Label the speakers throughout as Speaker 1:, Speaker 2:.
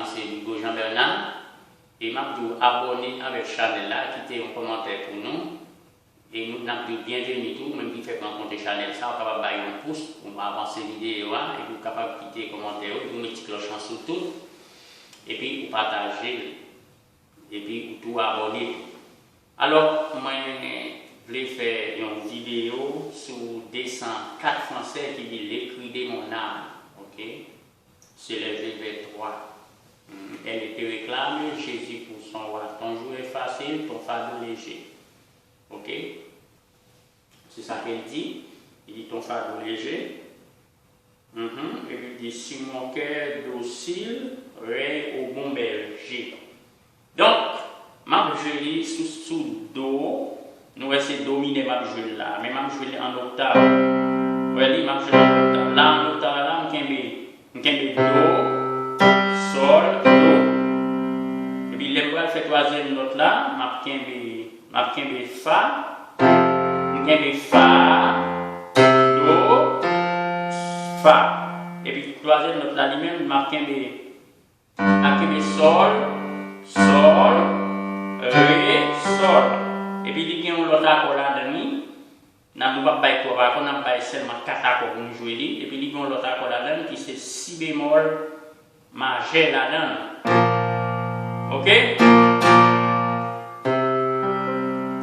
Speaker 1: c'est Hugo Jean Bernard et m'a abonné avec Chanel là qui était un commentaire pour nous et nous avons dit bienvenue tout même qui fait rencontrer Chanel ça on capable bailler un pouce pour avancer vidéo et vous capable quitter commentaire vous mettez cloche en sous tout et puis vous partager et puis vous tout abonner. Alors moi je voulais faire une vidéo sur dessin 4 français qui dit l'écrit de mon âme. OK? C'est le V3. Elle était réclamée, Jésus pour son roi. Ton jour est facile, ton fardeau léger. OK? C'est ça qu'elle dit. Il dit ton fardeau léger. Et puis il dit si mon cœur docile règne au bon berger. Donc, je lis sous Do. Nous essayons de dominer ma jeu là. Mais ma jeu en octave. Vous voyez, ma jeu en octave. Là, en octave, là, on a Do, Sol, Do. Et puis, les bras fait troisième note là. Ma Fa. On a Fa, Do, Fa. Et puis, troisième note là, lui-même, ma Sol, Sol, Ré, Sol. Et puis, il y a un autre accord là-dedans. Nous ne pouvons pas faire quoi, on a seulement 4 accords pour nous jouer. Et puis, il y a un autre accord là-dedans qui c'est Si bémol majeur là-dedans. OK?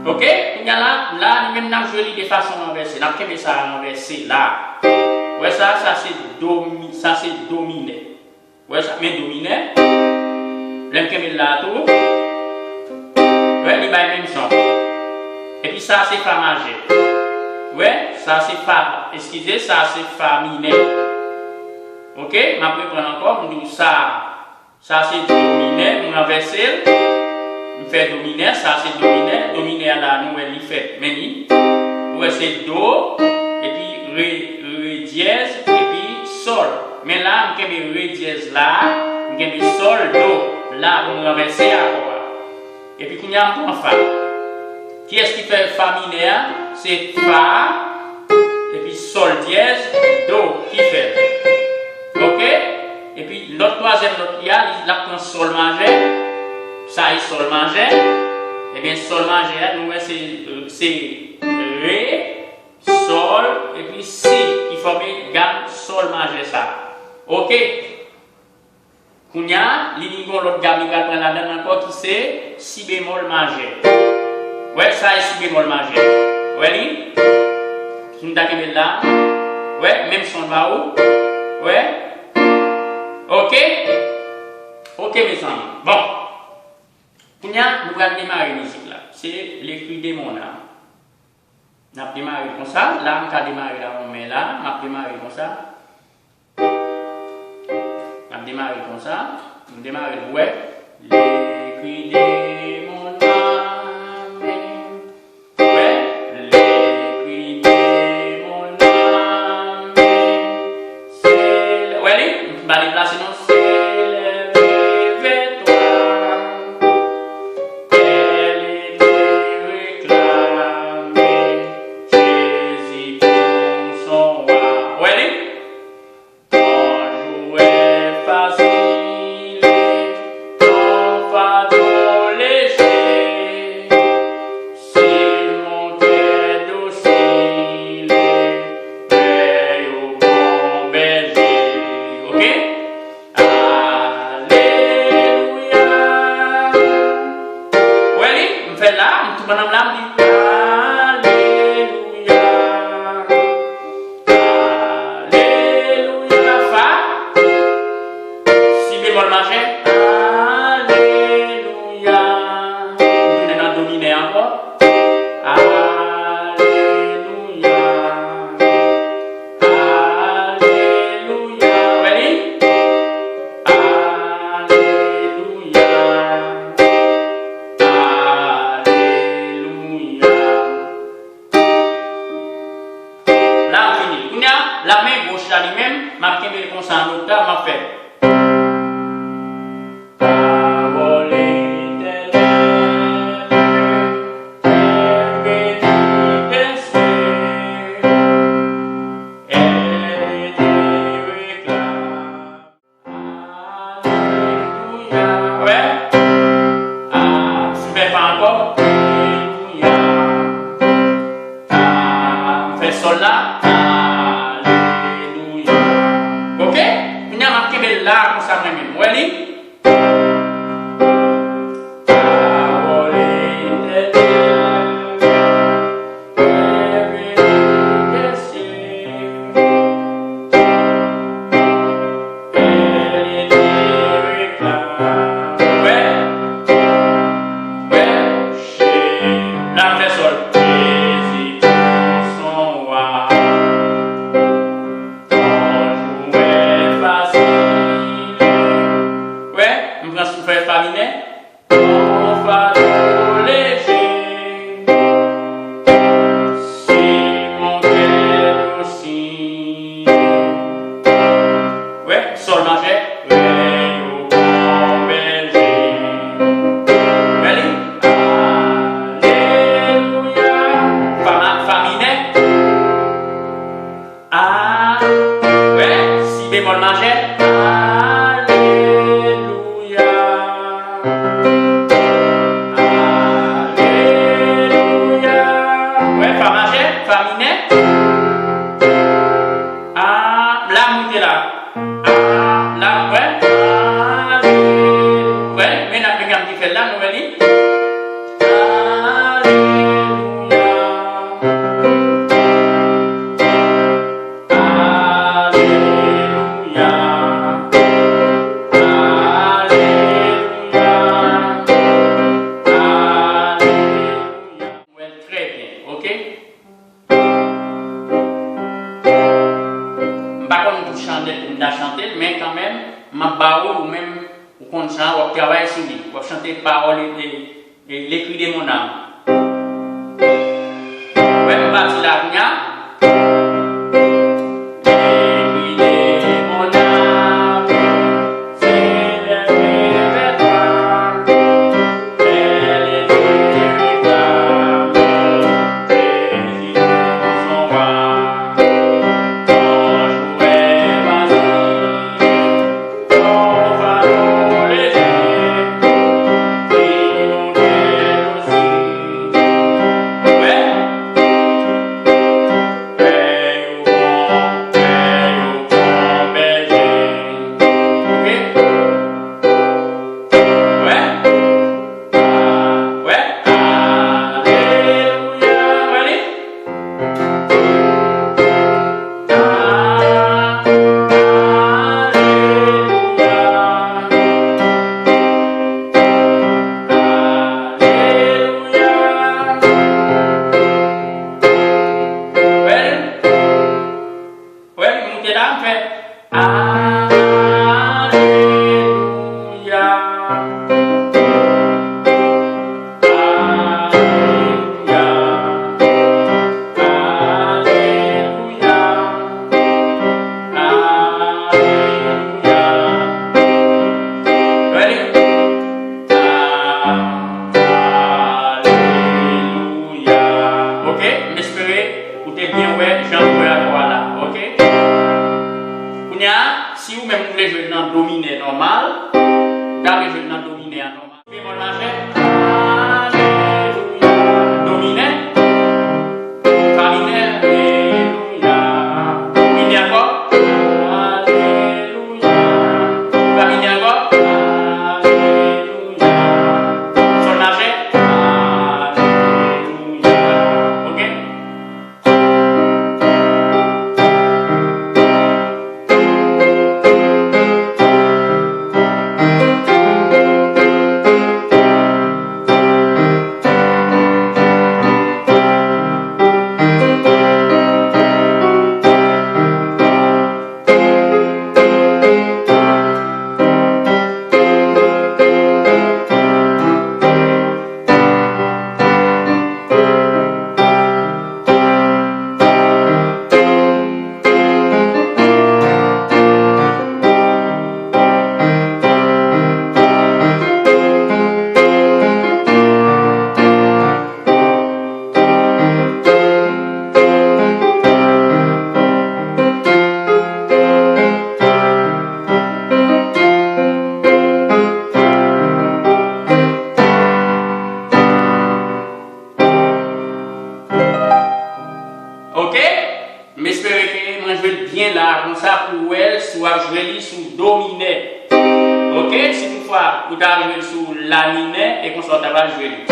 Speaker 1: OK? Il y a là, même nous jouer de façon renversée. Nous avons ça renversé là. Ouais, ça c'est dominé. Ouais, ça mais dominé. L'un là tout. Ouais, il va même son. Et puis ça c'est Fa majeur. Ouais, ça c'est Fa. Excusez, ça c'est Fa mineur. OK? Je vais prendre encore. Je dis ça. Ça c'est dominé. Je renverse. Je fais dominé. Ça c'est dominé. Dominé à la nouvelle, il fait meni. Ouais, c'est Do. Et puis Ré dièse. Et puis Sol. Mais là, je vais Ré dièse là. Je vais Sol, Do. Là, je renverse encore. Et puis, il y a un Fa. Qui est-ce qui fait Fa mineur? C'est Fa, et puis Sol dièse, Do qui fait. OK? Et puis, l'autre troisième note, il prend Sol majeur. Ça est Sol majeur. Et bien, Sol majeur, nous, c'est Ré, Sol, et puis Si qui forme gamme Sol majeur ça. OK? Kounya, l'autre gamme, il va prendre la donne encore qui c'est Si bémol majeur. Ouais, ça est Si bémol majeur. Ouais, qui nous d'accord là. Ouais, même son va où? Ouais. OK? OK, mes amis. Bon. Kounya, nous allons démarrer la musique là. C'est l'écrit de mon âme. Nous allons démarrer comme ça. Là, on va démarrer là, on met là. On va démarrer comme ça. On démarre comme ça, on démarre ouais. Les cris de mon âme, ouais. Les cris de mon âme, c'est ouais, on va déplacer non, c'est levé vers toi. Elle est réclamée, Jésus pour son roi. Ouais. La main gauche là lui-même, m'a qu'elle comme ça en octave, m'a fait. encore. Alléluia. Fais sol là. Alléluia. Ok? On a marqué là comme ça même. Vous voyez? Bémol majeur. Alléluia. Alléluia. Ouais, fa majeur, fa mineur. Ah, la montée là. Ah, là, ouais. Alléluia. Ouais, mais la gamme qui fait là, nous allons. Chanter, mais quand même, ma parole ou même, ou comme ça, on travaille sur lui, on chanter parole et l'écrit de mon âme. Ouais, on va dire là, si vous même voulez jouer dans dominé normal, d'abord jouer dans dominé normal. Bémol majeur, alléluia, dominé, fa mineur, alléluia, mineur encore, alléluia, fa mineur encore, alléluia, sol majeur, alléluia, ok? fois, vous arrivez sur la mineur et qu'on sort à jouer.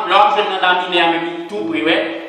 Speaker 1: L'orge dans la mineur, même tout près, ouais.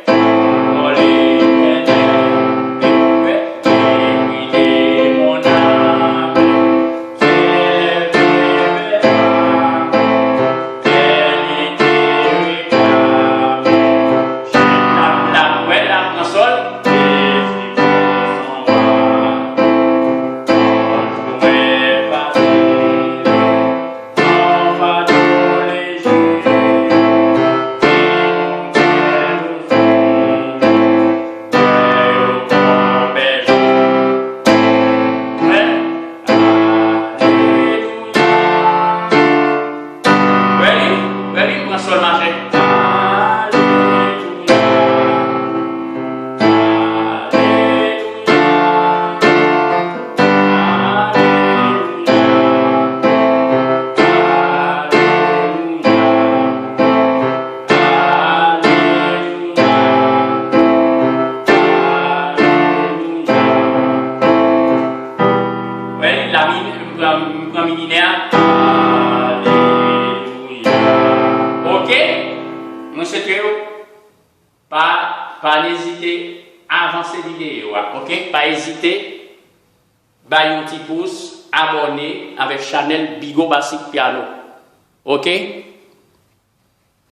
Speaker 1: Ok? Monsieur Théo, pas hésiter à avancer l'idée, ok? Pas hésiter, bailler un petit pouce, abonner avec Chanel Bigot Basic Piano. Ok?